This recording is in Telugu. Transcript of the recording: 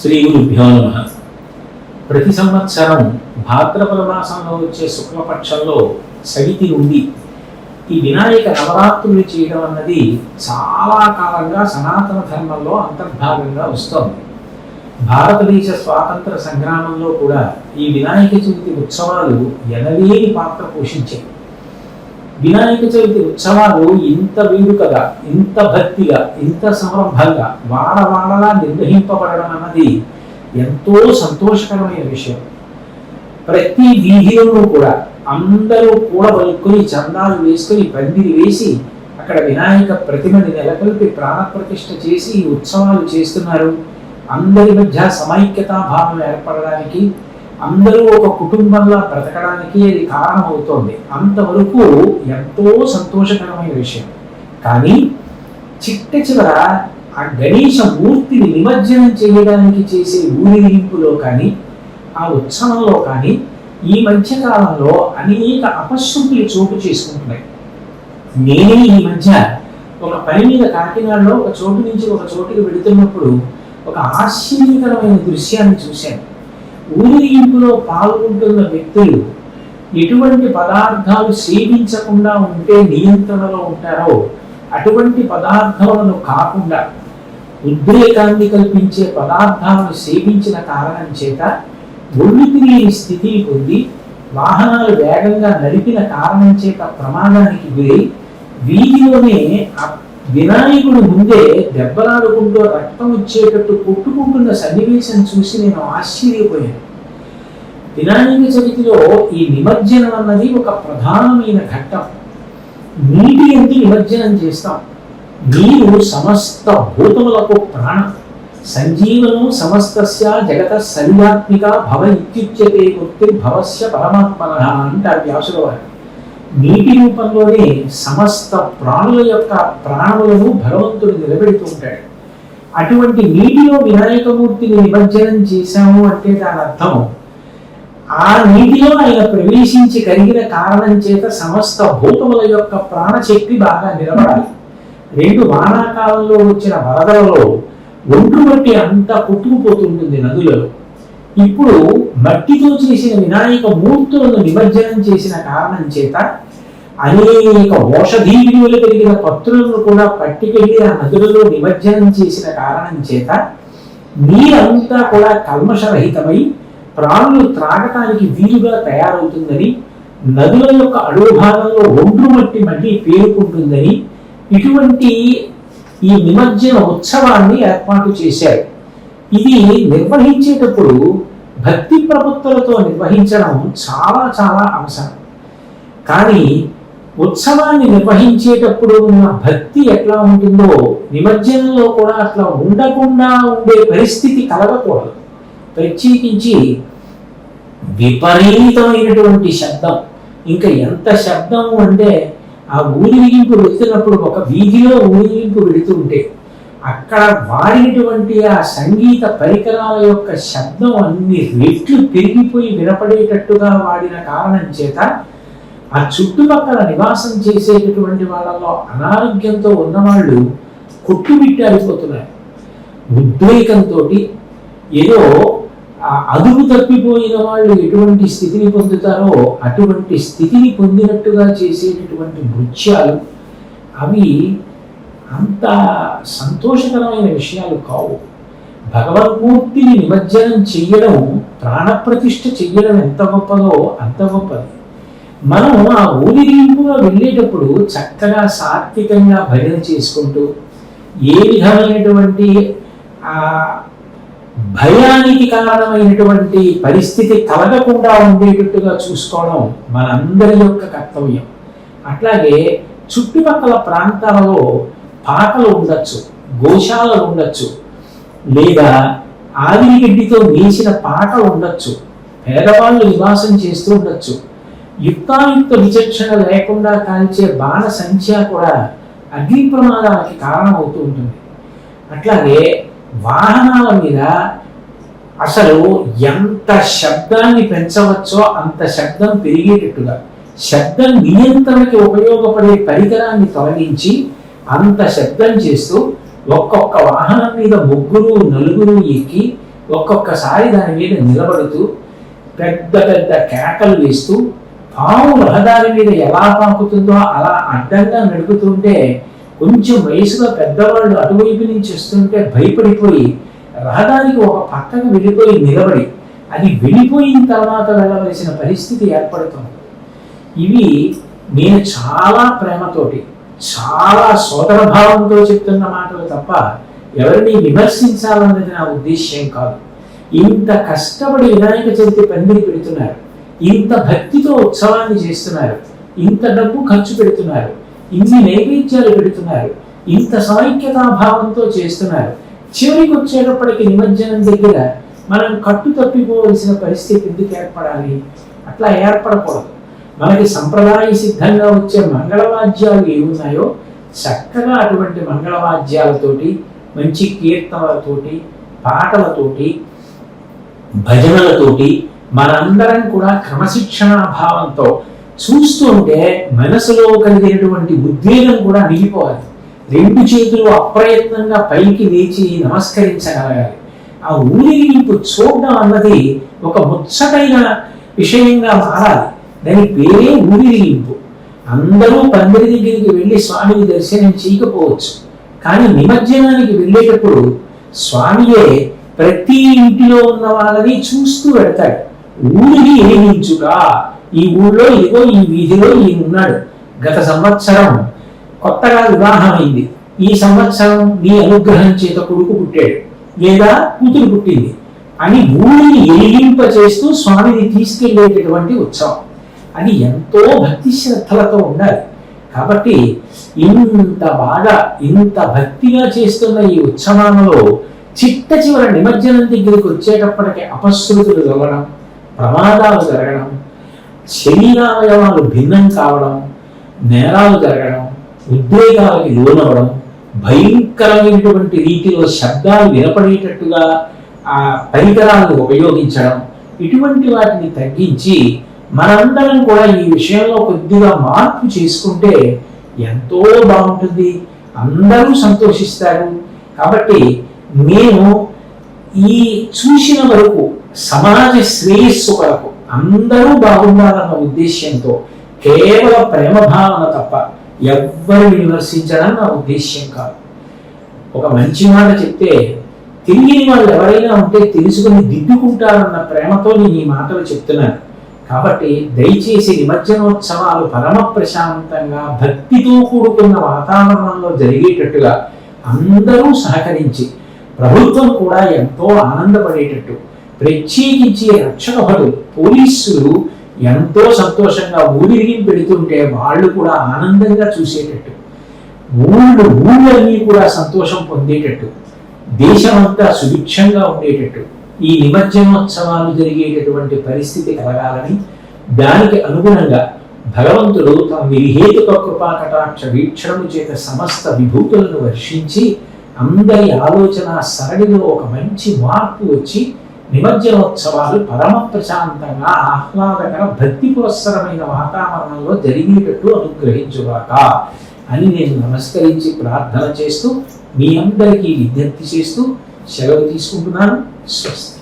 శ్రీ గురుభ్యో నమః. ప్రతి సంవత్సరం భాద్రపద మాసంలో వచ్చే శుక్లపక్షంలో సవితి నుండి ఈ వినాయక నవరాత్రులు చేయడం అన్నది చాలా కాలంగా సనాతన ధర్మంలో అంతర్భాగంగా వస్తోంది. భారతదేశ స్వాతంత్ర సంగ్రామంలో కూడా ఈ వినాయక చవితి ఉత్సవాలు ఎనలేని పాత్ర పోషించాయి. వినాయక చవితి ఉత్సవాలు ఇంత వేడుకగా, ఇంత భక్తిగా, ఇంత సంరంభంగా వాడవాడలా నిర్వహింపబడడం అన్నది ఎంతో సంతోషకరమైన విషయం. ప్రతి వీధిలోనూ కూడా అందరూ కూడబలుక్కుని చందాలు వేసుకుని పందిరి వేసి అక్కడ వినాయక ప్రతిమని నెలకొల్పి ప్రాణప్రతిష్ఠ చేసి ఈ ఉత్సవాలు చేస్తున్నారు. అందరి మధ్య సమైక్యతా భావం ఏర్పడడానికి, అందరూ ఒక కుటుంబంలా బ్రతకడానికి అది కారణమవుతోంది. అంతవరకు ఎంతో సంతోషకరమైన విషయం. కానీ చిట్ట చివర ఆ గణేశ మూర్తిని నిమజ్జనం చేయడానికి చేసే ఊరేగింపులో కానీ, ఆ ఉత్సవంలో కానీ ఈ మధ్యకాలంలో అనేక అపశృతులు చోటు చేసుకుంటున్నాయి. నేనే ఈ మధ్య ఒక పని మీద కాకినాడలో ఒక చోటు నుంచి ఒక చోటుకి వెళుతున్నప్పుడు ఒక ఆశ్చర్యకరమైన దృశ్యాన్ని చూశాను. ఊరేగింపులో పాల్గొంటున్న వ్యక్తులు ఎటువంటి పదార్థాలు సేవించకుండా ఉంటే నియంత్రణలో ఉంటారో అటువంటి పదార్థాలను కాకుండా ఉద్రేకాన్ని కల్పించే పదార్థాలను సేవించిన కారణం చేత ఒళ్ళు తిరిగిన స్థితిని పొంది వాహనాలు వేగంగా నడిపిన కారణం చేత ప్రమాదానికి గురై వీధిలోనే వినాయకుడు ముందే దెబ్బలాడుకుంటూ రక్తం వచ్చేటట్టు కొట్టుకుంటున్న సన్నివేశం చూసి నేను ఆశ్చర్యపోయాను. వినాయక చవితిలో ఈ నిమజ్జనం అన్నది ఒక ప్రధానమైన ఘట్టం. నీటి ఎందు నిమజ్జనం చేస్తాం. నీరు సమస్త భూతములకు ప్రాణం. సంజీవనం సమస్తస్య జగత సర్వాత్మిక భవ ఇత్యుచ్యతే గుర్తి భవస్య పరమాత్మనః అంటారు వ్యాసుల వారు. నీటి రూపంలోనే సమస్త ప్రాణుల యొక్క ప్రాణములను భగవంతుడు నిలబెడుతూ ఉంటాడు. అటువంటి నీటిలో వినాయకమూర్తిని నిమజ్జనం చేశాము అంటే దాని అర్థం ఆ నీటిలో ఆయన ప్రవేశించి కలిగిన కారణం చేత సమస్త భూతముల యొక్క ప్రాణశక్తి బాగా నిలబడాలి. రెండు వానాకాలంలో వచ్చిన వరదలలో ఒంటు మట్టి అంతా కొట్టుకుపోతుంటుంది నదులలో. ఇప్పుడు మట్టితో చేసిన వినాయక మూర్తులను నిమజ్జనం చేసిన కారణం చేత అనేక ఔషధీ విలువలు కలిగిన పత్రులను కూడా పట్టుకెళ్ళి ఆ నదులలో నిమజ్జనం చేసిన కారణం చేత నీరంతా కూడా కల్మషరహితమై ప్రాణులు త్రాగటానికి వీలుగా తయారవుతుందని, నదుల యొక్క అడుగు భాగంలో ఒండ్రు మట్టి మళ్ళీ పేరుకుంటుందని ఇటువంటి ఈ నిమజ్జన ఉత్సవాన్ని ఏర్పాటు చేశారు. ఇది నిర్వహించేటప్పుడు భక్తి ప్రపత్తులతో నిర్వహించడం చాలా చాలా అవసరం. కానీ ఉత్సవాన్ని నిర్వహించేటప్పుడు ఉన్న భక్తి ఎట్లా ఉంటుందో నిమజ్జనంలో కూడా అట్లా ఉండకుండా ఉండే పరిస్థితి కలగకూడదు. ప్రత్యేకించి విపరీతమైనటువంటి శబ్దం, ఇంకా ఎంత శబ్దం అంటే ఆ ఊరేగింపు వెళుతున్నప్పుడు ఒక వీధిలో ఊరేగింపు వెళుతూ ఉంటే అక్కడ వాడినటువంటి ఆ సంగీత పరికరాల యొక్క శబ్దం అన్ని రెట్లు పెరిగిపోయి వినపడేటట్టుగా వాడిన కారణం చేత ఆ చుట్టుపక్కల నివాసం చేసేటటువంటి వాళ్ళలో అనారోగ్యంతో ఉన్నవాళ్ళు కొట్టుమిట్టాడిపోతున్నారు. ఉద్రేకంతో ఏదో అదుపు తప్పిపోయిన వాళ్ళు ఎటువంటి స్థితిని పొందుతారో అటువంటి స్థితిని పొందినట్టుగా చేసేటటువంటి నృత్యాలు అవి అంత సంతోషకరమైన విషయాలు కావు. భగవన్మూర్తిని నిమజ్జనం చెయ్యడం, ప్రాణప్రతిష్ఠ చెయ్యడం ఎంత గొప్పదో అంత గొప్పది. మనం ఆ ఊరేగింపుగా వెళ్ళేటప్పుడు చక్కగా సాత్వికంగా భజన చేసుకుంటూ ఏ విధమైనటువంటి భయానికి కారణమైనటువంటి పరిస్థితి కలగకుండా ఉండేటట్టుగా చూసుకోవడం మనందరి యొక్క కర్తవ్యం. అట్లాగే చుట్టుపక్కల ప్రాంతాలలో పాకలు ఉండొచ్చు, గోశాలలు ఉండొచ్చు, లేదా ఆవిరిగడ్డితో వేసిన పాకలు ఉండొచ్చు, పేదవాళ్ళు నివాసం చేస్తూ ఉండొచ్చు. యుక్తాయుక్త విచక్షణ లేకుండా కాల్చే బాణ సంఖ్య కూడా అగ్ని ప్రమాదానికి కారణమవుతూ ఉంటుంది. అట్లాగే వాహనాల మీద అసలు ఎంత శబ్దాన్ని పెంచవచ్చో అంత శబ్దం పెరిగేటట్టుగా శబ్దం నియంత్రణకి ఉపయోగపడే పరికరాన్ని తొలగించి అంత శబ్దం చేస్తూ ఒక్కొక్క వాహనం మీద ముగ్గురు నలుగురు ఎక్కి ఒక్కొక్కసారి దాని మీద నిలబడుతూ పెద్ద పెద్ద కేకలు వేస్తూ పాము రహదారి మీద ఎలా పాకుతుందో అలా అడ్డంగా నడుపుతుంటే కొంచెం వయసులో పెద్దవాళ్ళు అటువైపు నుంచి వస్తుంటే భయపడిపోయి రహదారికి ఒక పక్కకు వెళ్ళిపోయి నిలబడి అది వెళ్ళిపోయిన తర్వాత వెళ్ళవలసిన పరిస్థితి ఏర్పడుతుంది. ఇవి నేను చాలా ప్రేమతోటి చాలా సోదర భావంతో చెప్తున్న మాటలు తప్ప ఎవరిని విమర్శించాలన్నది నా ఉద్దేశ్యం కాదు. ఇంత కష్టపడి వినాయక చవితి పందిరి పెడుతున్నారు, ఇంత భక్తితో ఉత్సవాన్ని చేస్తున్నారు, ఇంత డబ్బు ఖర్చు పెడుతున్నారు, ఇన్ని నైవేద్యాలు పెడుతున్నారు, ఇంత సమైక్యతా భావంతో చేస్తున్నారు. చివరికి వచ్చేటప్పటికి నిమజ్జనం దగ్గర మనం కట్టు తప్పిపోవలసిన పరిస్థితి ఎందుకు ఏర్పడాలి? అట్లా ఏర్పడకూడదు. మనకి సంప్రదాయ సిద్ధంగా వచ్చే మంగళవాద్యాలు ఏమున్నాయో చక్కగా అటువంటి మంగళవాద్యాలతోటి, మంచి కీర్తనలతోటి, పాటలతోటి, భజనలతోటి మనందరం కూడా క్రమశిక్షణా భావంతో చూస్తుంటే మనసులో కలిగినటువంటి ఉద్వేగం కూడా నిలిపోవాలి. రెండు చేతులు అప్రయత్నంగా పైకి లేచి నమస్కరించగలగాలి. ఆ ఊరేగింపు చూడడం అన్నది ఒక ముచ్చటైన విషయంగా మారాలి. దాని పేరే ఊరేగింపు. అందరూ పందిరి దగ్గరికి వెళ్ళి స్వామిని దర్శనం చేయకపోవచ్చు, కానీ నిమజ్జనానికి వెళ్ళేటప్పుడు స్వామియే ప్రతి ఇంటిలో ఉన్న వాళ్ళని చూస్తూ పెడతాడు. ఊరికి ఏమించుగా, ఈ ఊళ్ళో ఇదిగో ఈ వీధిలో ఈయన ఉన్నాడు, గత సంవత్సరం కొత్తగా వివాహమైంది, ఈ సంవత్సరం నీ అనుగ్రహం చేత కొడుకు పుట్టాడు లేదా కూతురు పుట్టింది అని ఊరిని ఎలిగింప చేస్తూ స్వామిని తీసుకెళ్లేటటువంటి ఉత్సవం. అది ఎంతో భక్తి శ్రద్ధలతో ఉండాలి. కాబట్టి ఇంత బాగా ఇంత భక్తిగా చేస్తున్న ఈ ఉత్సవాలలో చిట్ట చివర నిమజ్జనం దగ్గరికి వచ్చేటప్పటికి అపశృతులు జరగడం, ప్రమాదాలు జరగడం, శరీరావయవాలు భిన్నం కావడం, నేరాలు జరగడం, ఉద్వేగాలకి లోనవడం, భయంకరమైనటువంటి రీతిలో శబ్దాలు వినపడేటట్టుగా ఆ పరికరాలను ఉపయోగించడం, ఇటువంటి వాటిని తగ్గించి మనందరం కూడా ఈ విషయంలో కొద్దిగా మార్పు చేసుకుంటే ఎంతో బాగుంటుంది, అందరూ సంతోషిస్తారు. కాబట్టి నేను ఈ చూసిన వరకు సమాజ శ్రేయస్సు కొరకు అందరూ బాగుండాలన్న ఉద్దేశ్యంతో కేవలం ప్రేమ భావన తప్ప ఎవ్వరిని విమర్శించడం నా ఉద్దేశ్యం కాదు. ఒక మంచి మాట చెప్తే తెలియని వాళ్ళు ఎవరైనా ఉంటే తెలుసుకుని దిద్దుకుంటారన్న ప్రేమతో నేను ఈ మాటలు చెప్తున్నాను. కాబట్టి దయచేసి నిమజ్జనోత్సవాలు పరమ ప్రశాంతంగా భక్తితో కూడుకున్న వాతావరణంలో జరిగేటట్టుగా అందరూ సహకరించి ప్రభుత్వం కూడా ఎంతో ఆనందపడేటట్టు, ప్రత్యేకించి రక్షక భటులు పోలీసులు ఎంతో సంతోషంగా ఊరిరిగి పెడుతుంటే వాళ్ళు కూడా ఆనందంగా చూసేటట్టు, ఊళ్ళన్నీ కూడా సంతోషం పొందేటట్టు, దేశమంతా సుభిక్షంగా ఉండేటట్టు ఈ నిమజ్జనోత్సవాలు జరిగేటటువంటి పరిస్థితి కలగాలని, దానికి అనుగుణంగా భగవంతుడు తమ నిర్హేతుక కృపా కటాక్ష వీక్షణము చేత సమస్త విభూతులను వర్షించి అందరి ఆలోచన సరళిలో ఒక మంచి మార్పు వచ్చి నిమజ్జనోత్సవాలు పరమ ప్రశాంతంగా ఆహ్లాదకర భక్తి పురస్సరమైన వాతావరణంలో జరిగేటట్టు అనుగ్రహించుగాక అని నేను నమస్కరించి ప్రార్థన చేస్తూ మీ అందరికీ విజ్ఞప్తి చేస్తూ సెలవు తీసుకుంటున్నాను. స్వస్తి.